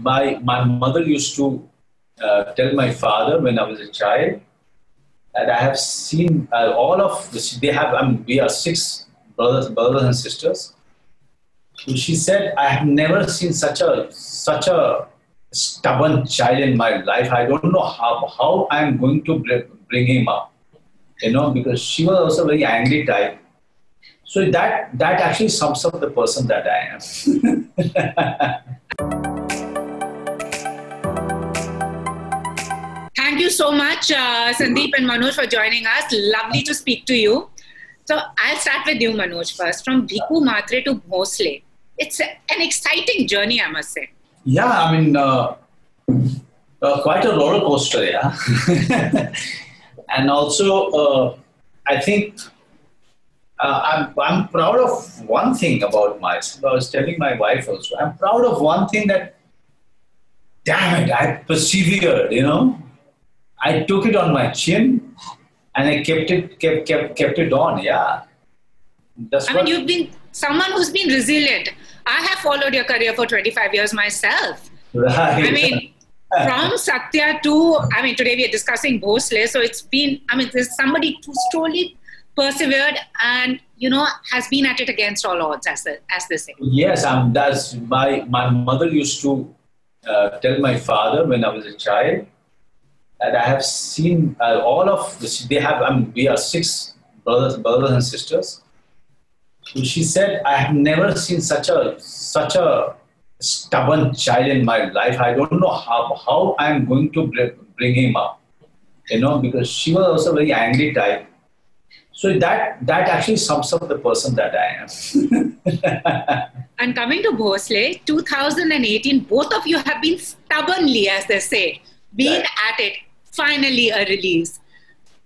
my mother used to tell my father when I was a child that I have seen all of this. They have, we are six brothers and sisters. So she said, I have never seen such a stubborn child in my life. I don't know how I am going to bring him up, because she was also a very angry type. So that actually sums up the person that I am. Thank you so much, Sandeep and Manoj, for joining us. Lovely to speak to you. So I'll start with you, Manoj, first. From Bhiku Matre to Bhosle. It's an exciting journey, I must say. Yeah, quite a roller coaster, yeah. And also, I think I'm proud of one thing about myself. I was telling my wife also, I'm proud of one thing that, damn it, I persevered, I took it on my chin and I kept it on, yeah. You've been someone who's been resilient. I have followed your career for 25 years myself. Right. From Satya to, today we are discussing Bhosle. So it's been, there's somebody who's totally persevered and, has been at it against all odds, as they say. Yes, that's my mother used to tell my father when I was a child that I have seen all of this. They have, we are six brothers and sisters. So she said, I have never seen such a stubborn child in my life. I don't know how I am going to bring him up, because she was also a very angry type. So that actually sums up the person that I am. And coming to Bhosle, 2018, both of you have been stubbornly, as they say, been at it. Finally a release.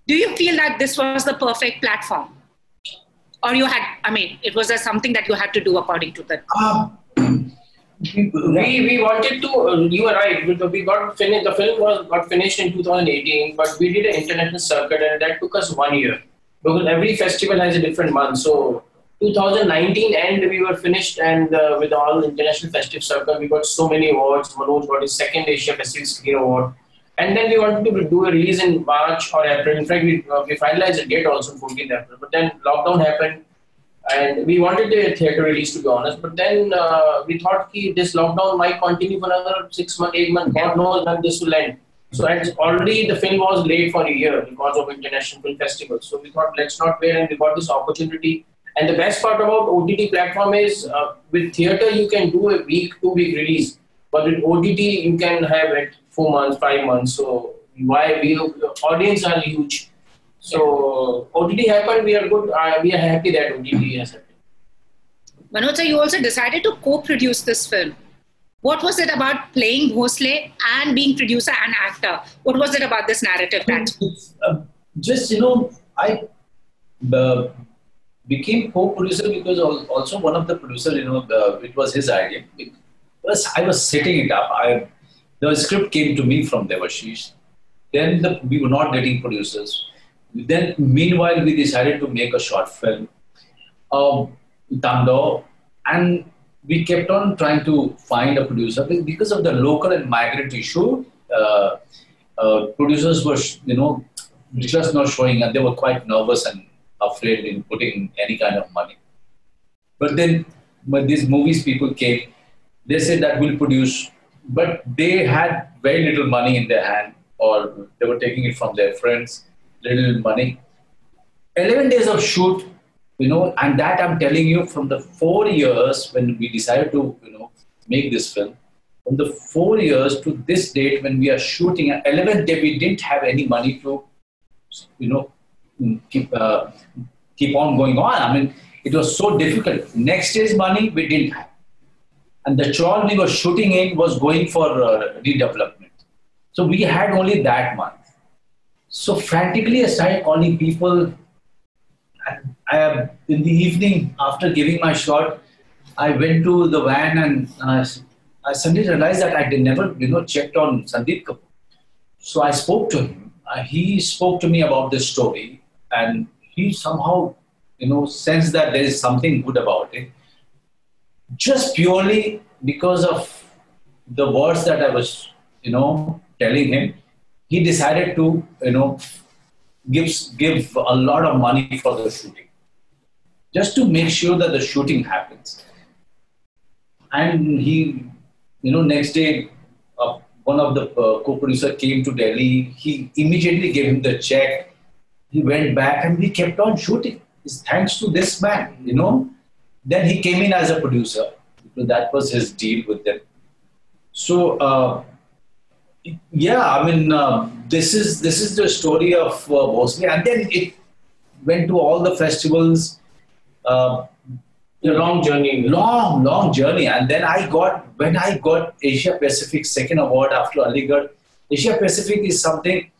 Do you feel that this was the perfect platform? Or you had, it was something that you had to do according to the... We wanted to, you were right, we got finished, the film got finished in 2018, but we did an international circuit and that took us 1 year. Because every festival has a different month. So 2019 end, we were finished and with all the international festive circle, we got so many awards. Manoj got his second Asia Festival Screen Award. And then we wanted to do a release in March or April. In fact, we finalized a date also, 14th April. But then lockdown happened and we wanted the theatre release, to be honest. But then we thought this lockdown might continue for another 6 months, 8 months. God knows when this will end. So already the film was late for a year because of International Film Festival. So we thought, let's not wait, and we got this opportunity. And the best part about OTT platform is with theatre, you can do a week, 2-week release. But with OTT, you can have it 4 months, 5 months. So the audience are huge. So OTT happened, we are good. We are happy that OTT has happened. Manoj, you also decided to co-produce this film. What was it about playing Bhosle and being producer and actor? What was it about this narrative that? I became co-producer because also one of the producers, it was his idea. Plus, I was setting it up. The script came to me from Devashish. Then we were not getting producers. Then, meanwhile, we decided to make a short film, Tando, and we kept on trying to find a producer because of the local and migrant issue. Producers were, just not showing, and they were quite nervous and afraid in putting any kind of money. But then, when these movies people came, they said that we'll produce, but they had very little money in their hand, or they were taking it from their friends, little money. 11 days of shoot, and that I'm telling you from the 4 years when we decided to, make this film, from the 4 years to this date when we are shooting, at 11th day we didn't have any money to, keep on going on. It was so difficult. Next day's money we didn't have. And the chawl we were shooting in was going for redevelopment. So we had only that month. So frantically I started calling people. In the evening, after giving my shot, I went to the van and I suddenly realized that I never, checked on Sandeep Kapoor. So I spoke to him. He spoke to me about this story, and he somehow, sensed that there is something good about it. Just purely because of the words that I was, telling him, he decided to, give a lot of money for the shooting, just to make sure that the shooting happens. And he, next day, one of the co-producer came to Delhi. He immediately gave him the check. He went back and we kept on shooting. It's thanks to this man. Then he came in as a producer. That was his deal with them. So, this is the story of Bhosle. And then it went to all the festivals. A long journey. Long journey. And then when I got Asia Pacific second award after Aligarh, Asia Pacific is something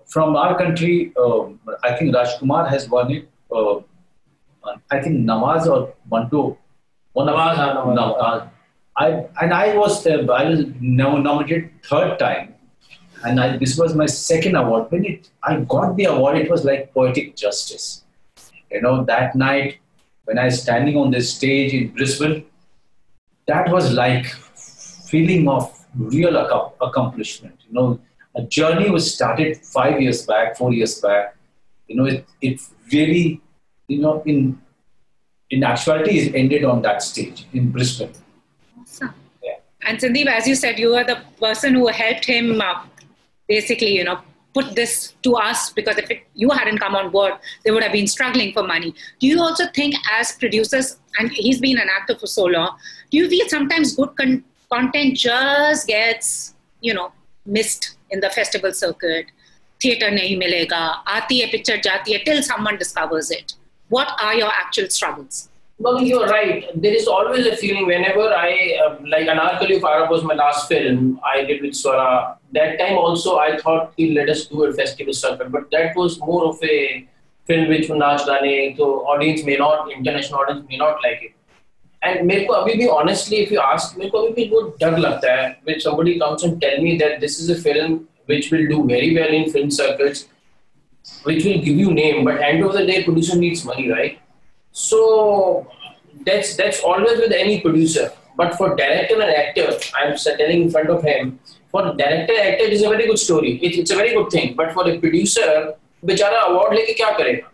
from our country. I think Rajkumar has won it. I think Nawaz or Manto. Nawaz. I was nominated third time. And this was my second award. When I got the award, it was like poetic justice. That night, when I was standing on this stage in Brisbane, that was like feeling of real accomplishment. A journey was started 5 years back, 4 years back. It really, in actuality, it ended on that stage in Brisbane. Awesome. Yeah. And Sandeep, as you said, you are the person who helped him basically, put this to us, because if you hadn't come on board, they would have been struggling for money. Do you also think as producers, and he's been an actor for so long, do you feel sometimes good content just gets, missed in the festival circuit? Theatre nahi milega, aati hai picture jati hai, till someone discovers it. What are your actual struggles? No, you're right. There is always a feeling whenever I, like Anarkali of Arab was my last film I did with Swara. That time also I thought he'll let us do a festival circuit, but that was more of a film which naach gaane, so international audience may not like it. And मेरे को अभी भी honestly, if you ask, मेरे को अभी भी बहुत डर लगता है when somebody comes and tell me that this is a film which will do very well in film circuits, which will give you name, but end of the day, producer needs money, right? So that's always with any producer. But for director and actor, I'm telling in front of him, for director and actor, it is a very good story. It's a very good thing. But for a producer, बेचारा award लेके क्या करेगा?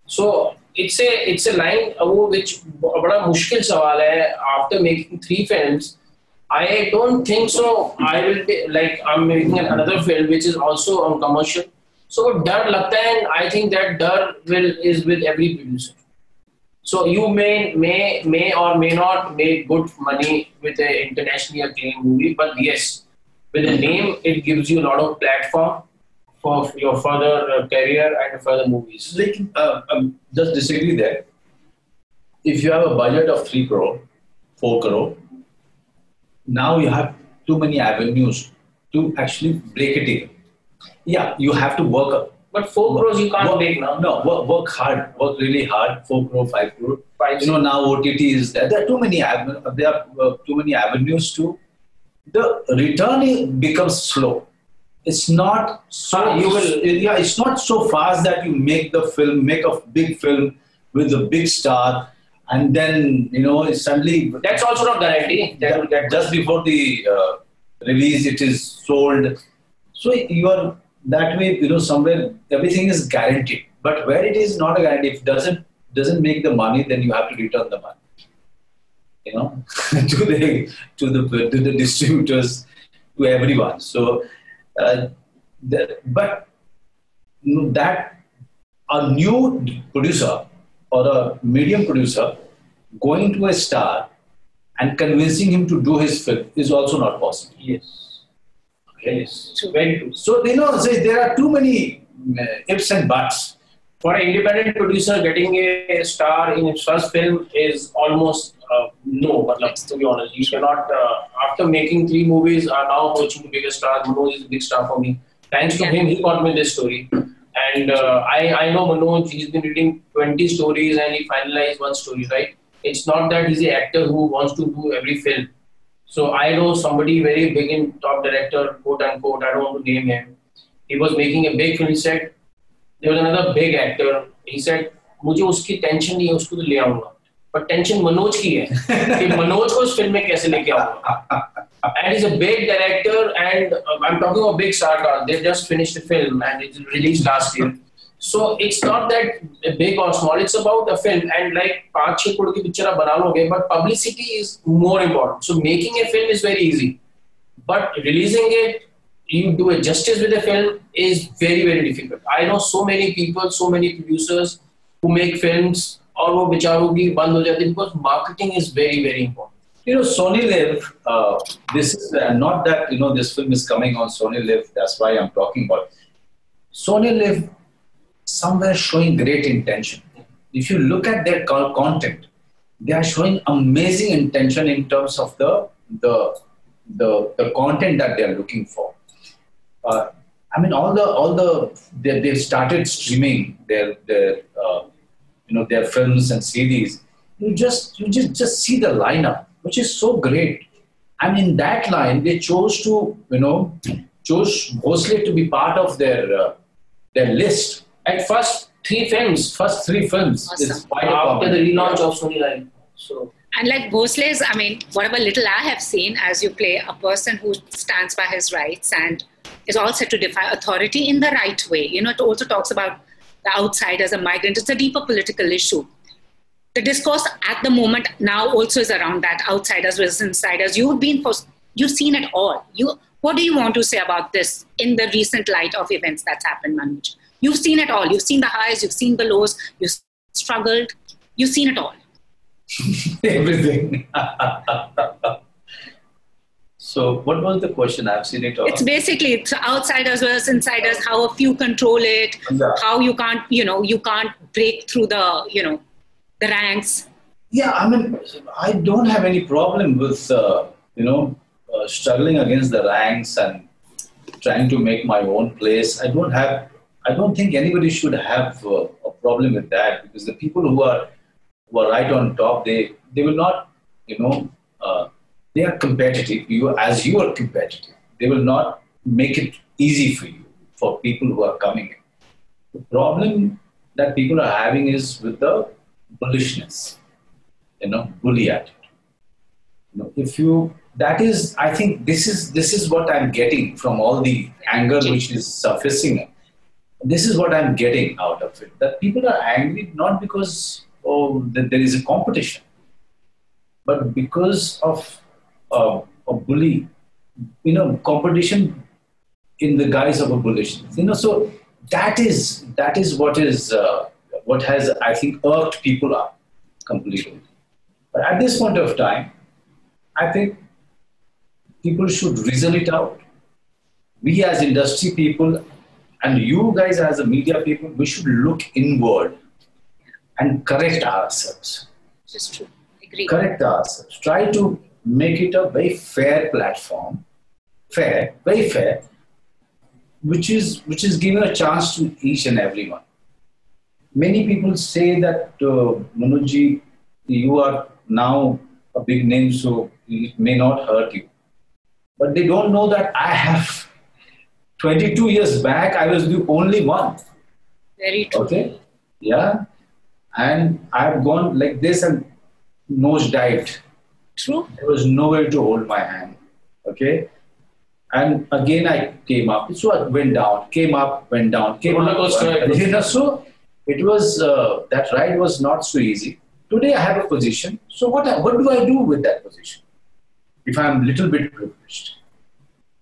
So it's a line which बड़ा मुश्किल सवाल है. After making 3 films, I don't think so. I will be like I'm making another film which is also on commercial. So डर लगता है, and I think that डर is with every producer. So you may or may not make good money with an internationally acclaimed movie, but yes, with a name, it gives you a lot of platform for your further career and further movies. Just disagree there. If you have a budget of 3 crore, 4 crore, now you have too many avenues to actually break it in. Yeah, you have to work. But 4 crores you can't make now. No, work hard, work really hard. 4 crore, 5 crore. Now OTT is there. There are too many avenues to. The return becomes slow. It's not so. It's not so fast that you make a big film with a big star, and then suddenly. That's also not guarantee. Just before the release, it is sold. So you are. That way, somewhere everything is guaranteed. But where it is not a guarantee, if it doesn't make the money, then you have to return the money. to the distributors, to everyone. So, but that a new producer or a medium producer going to a star and convincing him to do his film is also not possible. Yes. Yes. Very true. So, there are too many ifs and buts. For an independent producer, getting a star in his first film is almost no. But to be honest, you cannot. After making 3 movies, are now approaching the biggest star. Manoj is a big star for me. Thanks to him, he got me this story. And I know Manoj. He's been reading 20 stories and he finalized 1 story. Right? It's not that he's an actor who wants to do every film. So I know somebody very big in top director, quote unquote, I don't want to name him. He was making a big film. He said, there was another big actor. He said, मुझे उसकी tension नहीं है, उसको तो ले आऊंगा. But tension Manoj की है कि मनोज को उस फिल्म में कैसे लेके आऊंगा. And he's a big director, and I'm talking about big star cast. They just finished the film and it released last year. So it's not that big or small. It's about a film, and like 5-6 crore ki picture आप बना लोगे, but publicity is more important. So making a film is very easy, but releasing it, you do a justice with the film is very, very difficult. I know so many people, so many producers who make films और वो बेचारों की बंद हो जाती है because marketing is very, very important. Sony Live, this is not that, this film is coming on Sony Live. That's why I'm talking about Sony Live, somewhere showing great intention. If you look at their content, they are showing amazing intention in terms of the content that they are looking for. They've started streaming their films and CDs. You just see the lineup, which is so great. And in that line, they chose Bhosle to be part of their list. At first three films Awesome. is quite after the relaunch of Sony Live. So. And like Bhosle's, whatever little I have seen, as you play a person who stands by his rights and is all set to defy authority in the right way. It also talks about the outsider as a migrant. It's a deeper political issue. The discourse at the moment now also is around that, outsiders versus insiders. You've seen it all. What do you want to say about this in the recent light of events that's happened, Manoj? You've seen it all. You've seen the highs, you've seen the lows, you've struggled, you've seen it all. Everything. So what was the question? I've seen it all. It's basically outsiders versus insiders, how a few control it, how you can't, you can't break through the ranks. Yeah, I don't have any problem with, struggling against the ranks and trying to make my own place. I don't think anybody should have a problem with that, because the people who are right on top, they will not, they are competitive. You are competitive. They will not make it easy for you, for people who are coming in. The problem that people are having is with the bullishness, bully attitude. I think this is what I'm getting from all the anger which is surfacing. This is what I'm getting out of it. That people are angry not because that there is a competition, but because of a bully, competition in the guise of a bullishness. So that is what has, I think, irked people up completely. But at this point of time, I think people should reason it out. We as industry people and you guys as a media people, we should look inward and correct ourselves. Just true. Agree. Correct ourselves. Try to make it a very fair platform. Fair, very fair, which is given a chance to each and everyone. Many people say that, Manojji, you are now a big name, so it may not hurt you. But they don't know that I have 22 years back, I was the only one. Very true. Okay? Yeah. And I've gone like this and nose dived. True. There was nowhere to hold my hand. Okay? And again I came up. So I went down, came up, went down, came up. So it was, that ride was not so easy. Today I have a position. So what do I do with that position? If I'm a little bit privileged,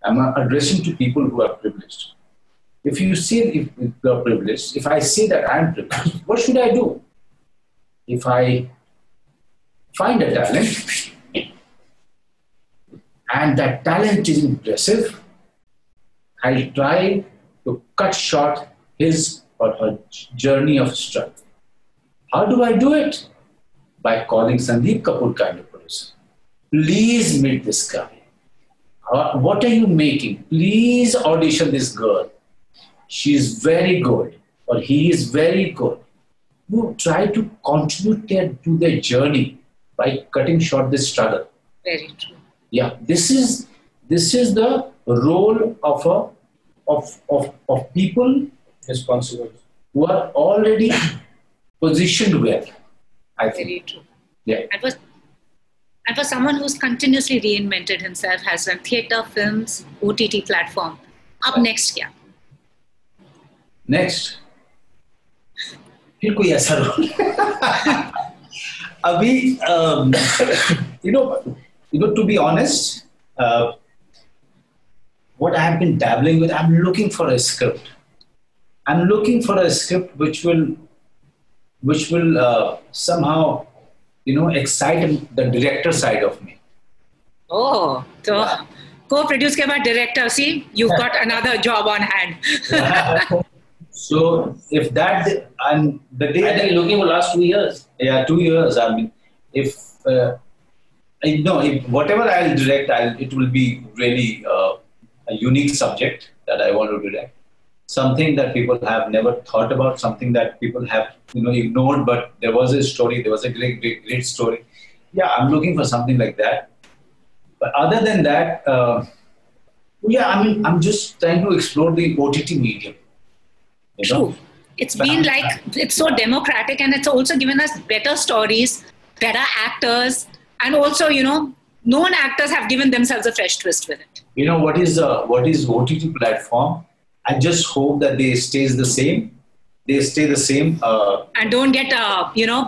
I'm addressing to people who are privileged. If you say if you're privileged, if I say that I'm privileged, what should I do? If I find a talent and that talent is impressive, I'll try to cut short his or her journey of struggle. How do I do it? By calling Sandeep Kapoor kind of person. Please meet this guy. What are you making? Please audition this girl. She is very good, or he is very good. You try to contribute to their journey by cutting short this struggle. Very true. Yeah, this is the role of people responsible who are already positioned well. I think. Very true. Yeah. And for someone who's continuously reinvented himself, has done theatre, films, OTT platform, up next, yeah. Next, फिर कोई ऐसा role अभी you know to be honest, what I have been dabbling with, I'm looking for a script. I'm looking for a script which will somehow excite the director side of me. Oh, so co-produce के बाद director, see, you've got another job on hand. So if that, and the day I've been looking for last 2 years. Yeah, 2 years. I mean, if whatever I'll direct, it will be really a unique subject that I want to direct. Something that people have never thought about, something that people have ignored, but there was a story, there was a great story. Yeah, I'm looking for something like that. But other than that, I'm just trying to explore the OTT medium. True. It's been it's so democratic, and it's also given us better stories, better actors, and also, known actors have given themselves a fresh twist with it. What is OTT platform? I just hope that they stay the same. And don't get,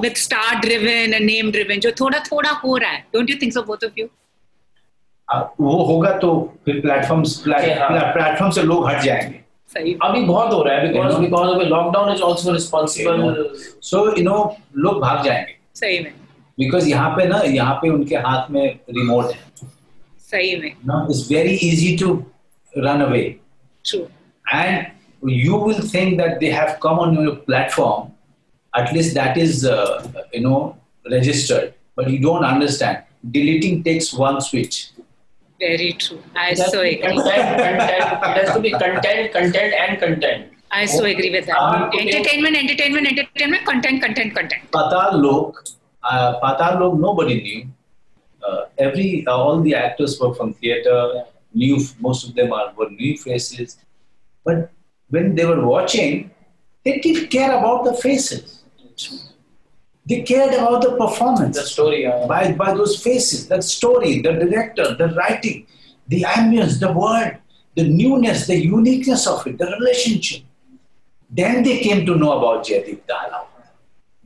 with star-driven and name-driven. जो थोड़ा हो रहा है. Don't you think so, both of you? वो होगा तो फिर platform से लोग हट जाएंगे. अभी बहुत हो रहा है because of lockdown is also responsible. So लोग भाग जाएंगे. सही में. Because यहाँ पे उनके हाथ में रिमोट है. सही में. It's very easy to run away. True. And you will think that they have come on your platform. At least that is registered, but you don't understand. Deleting takes one switch. Very true. I so agree. Content. It has to be content, and content. I so agree with that. Entertainment, content. Patal Lok, nobody knew. All the actors were from theatre. Most of them were new faces. But when they were watching, they didn't care about the faces. They cared about the performance. The story. By those faces, the story, the director, the writing, the ambience, the word, the newness, the uniqueness of it, the relationship. Then they came to know about Jaideep Dahla.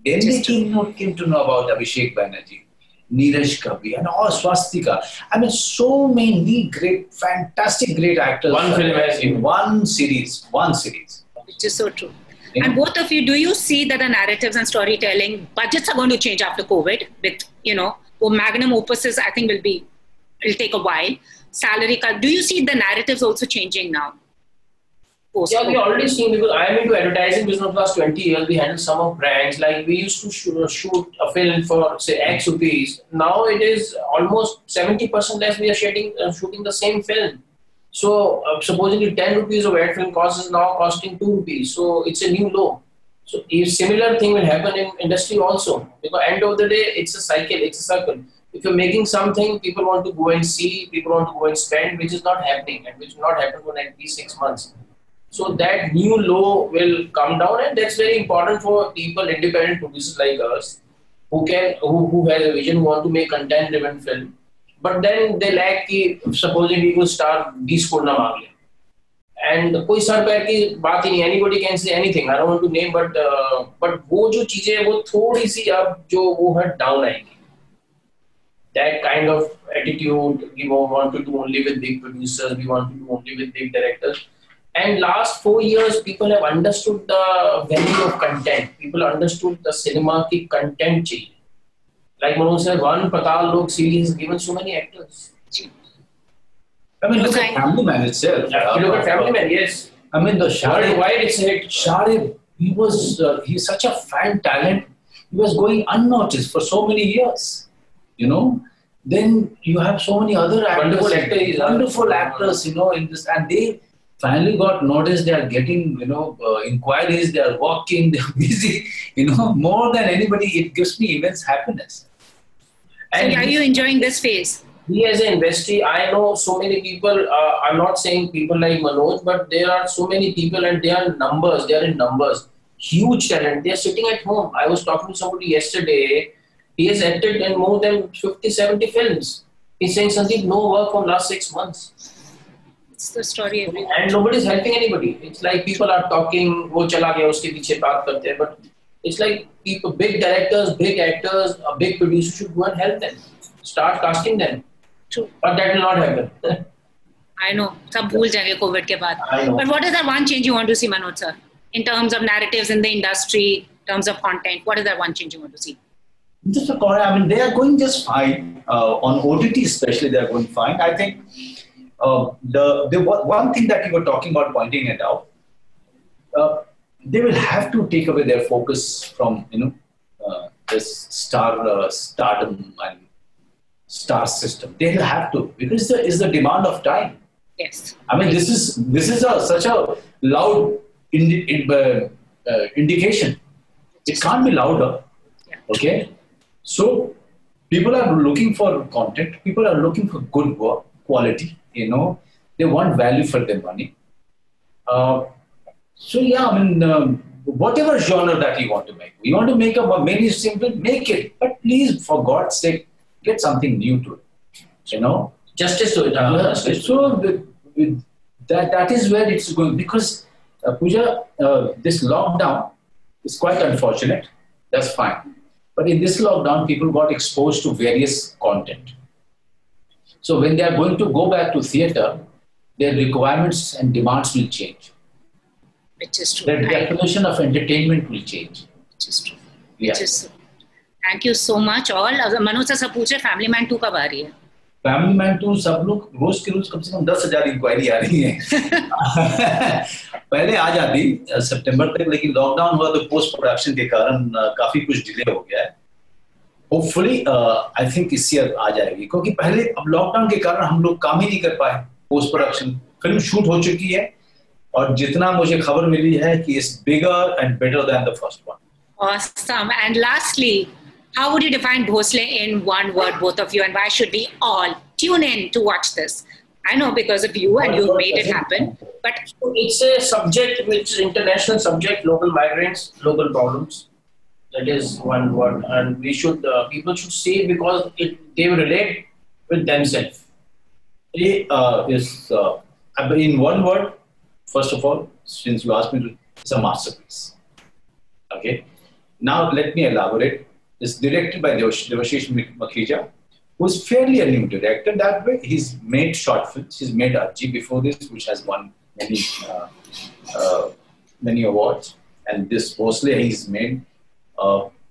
Then they came to know about Abhishek Banerjee, Neeraj Kavi, and all Swastika. I mean, so many fantastic great actors. One film has in one series. Which is so true. Yeah. And both of you, do you see that the narratives and storytelling budgets are going to change after COVID? With magnum opuses, I think it'll take a while. Salary cut. Do you see the narratives also changing now? Yeah, we already seen, because I am into advertising business for the last 20 years. We handle some of brands. Like we used to shoot a film for say X rupees. Now it is almost 70% less. We are shooting the same film. So supposedly 10 rupees of ad film cost is now costing 2 rupees. So it's a new low. So a similar thing will happen in industry also. Because end of the day, it's a cycle, it's a circle. If you're making something, people want to go and see, people want to go and spend, which is not happening, and which will not happen for like 6 months. So that new low will come down, and that's very important for people, independent producers like us, who has a vision, who want to make content-driven film. But then they lack supposing we will start 20 crore na मांग ले, and कोई sir पैर की बात ही नहीं. Anybody can say anything. I don't want to name, but वो जो चीजें हैं वो थोड़ी सी अब जो वो हट down आएंगी. That kind of attitude, we want to do only with big producers, we want to do only with big directors. And last 4 years, people have understood the value of content. People understood the cinema ki content चाहिए. Like Manoj said, one Patal Lok series has given so many actors. I mean, look at Family Man itself. Yeah, look at Family Man, yes. I mean, the worldwide it's a hit. Sharif, he's such a fan talent. He was going unnoticed for so many years. Then you have so many other actors, wonderful actors, in this, and they finally got noticed. They are getting, inquiries. They are walking. They are busy. More than anybody, it gives me immense happiness. And are you enjoying this phase? We as an industry, I know so many people. I'm not saying people like Manoj, but there are so many people, and they are numbers. They are in numbers. Huge talent. They are sitting at home. I was talking to somebody yesterday. He has acted in more than 50, 70 films. He's saying, Sandeep, no work from last 6 months. It's the story everywhere. And nobody's helping anybody. It's like people are talking, wo chala gaya, uske piche baat karte hain. But it's like people, big directors, big actors, a big producer should go and help them. Start casting them. True. But that will not happen. I know. Sab bhul jayenge COVID ke baad. I know. But what is that one change you want to see, Manoj sir? In terms of narratives in the industry, in terms of content, what is that one change you want to see? Just a comment. I mean, they are going just fine. On OTT especially, they are going fine. I think the one thing that you were talking about, pointing it out, they will have to take away their focus from, this stardom and star system. They will have to, because it's the demand of time. Yes. I mean, this is such a loud indication. It can't be louder. Yeah. Okay. So people are looking for content. People are looking for good work, quality. They want value for their money. So yeah, I mean, whatever genre that you want to make, you want to make maybe simple, make it. But please, for God's sake, get something new to it. Justice to it. So that is where it's going, because Puja, this lockdown is quite unfortunate. That's fine. But in this lockdown, people got exposed to various content. So when they are going to go back to theatre, their requirements and demands will change. Which is true. Their definition of entertainment will change. Which is true. Yeah. Which is true. Thank you so much all. Manoj sir सब पूछे Family Man 2 कब आ रही है? Family Man 2 सब लोग रोज के रोज कम से कम 10,000 inquiry आ रही है. पहले आ जाती सितंबर तक, लेकिन लॉकडाउन हुआ तो पोस्ट प्रोडक्शन के कारण काफी कुछ डिले हो गया है. होपफुली आई थिंक इस ईयर आ जाएगी, क्योंकि पहले अब लॉकडाउन के कारण हम लोग काम ही नहीं कर पाए. पोस्ट प्रोडक्शन फिल्म शूट हो चुकी है, और जितना मुझे खबर मिली है कि it's bigger and better than the first one. Awesome. And lastly, how would you define Bhosle in one word, both of you, and why should we all tune in to watch this? I know because of you and you've made it happen, but it's a subject which is international subject, local migrants, local problems. That is one word, and we should people should see it because they relate with themselves. In one word, first of all, since you asked me, it's a masterpiece. Okay. Now let me elaborate. It's directed by Devashish Makhija, who's fairly a new director that way. He's made short films. He's made Arji before this, which has won many awards. And this Bhosle he's made.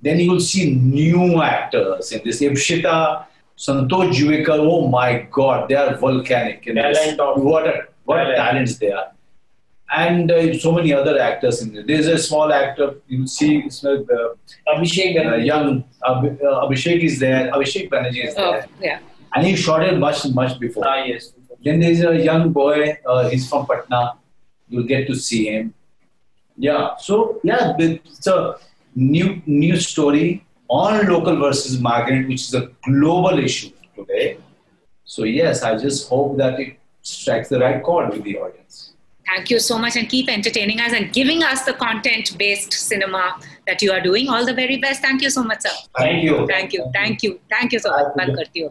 Then you will see new actors in this. Ibshita, Santosh Juvekar, oh my God, they are volcanic. What talents they are. And so many other actors in there. There's a small actor, you see, Abhishek, young Abhishek is there. Abhishek Banerjee is there. oh, yeah. And he shot it much before. Yes. Then there's a young boy, he's from Patna. You'll get to see him. Yeah, so yeah, it's a new story on local versus migrant, which is a global issue today. So yes, I just hope that it strikes the right chord with the audience. Thank you so much, and keep entertaining us and giving us the content-based cinema that you are doing. All the very best. Thank you so much, sir. Thank you. Thank you so much. Bye, karti ho.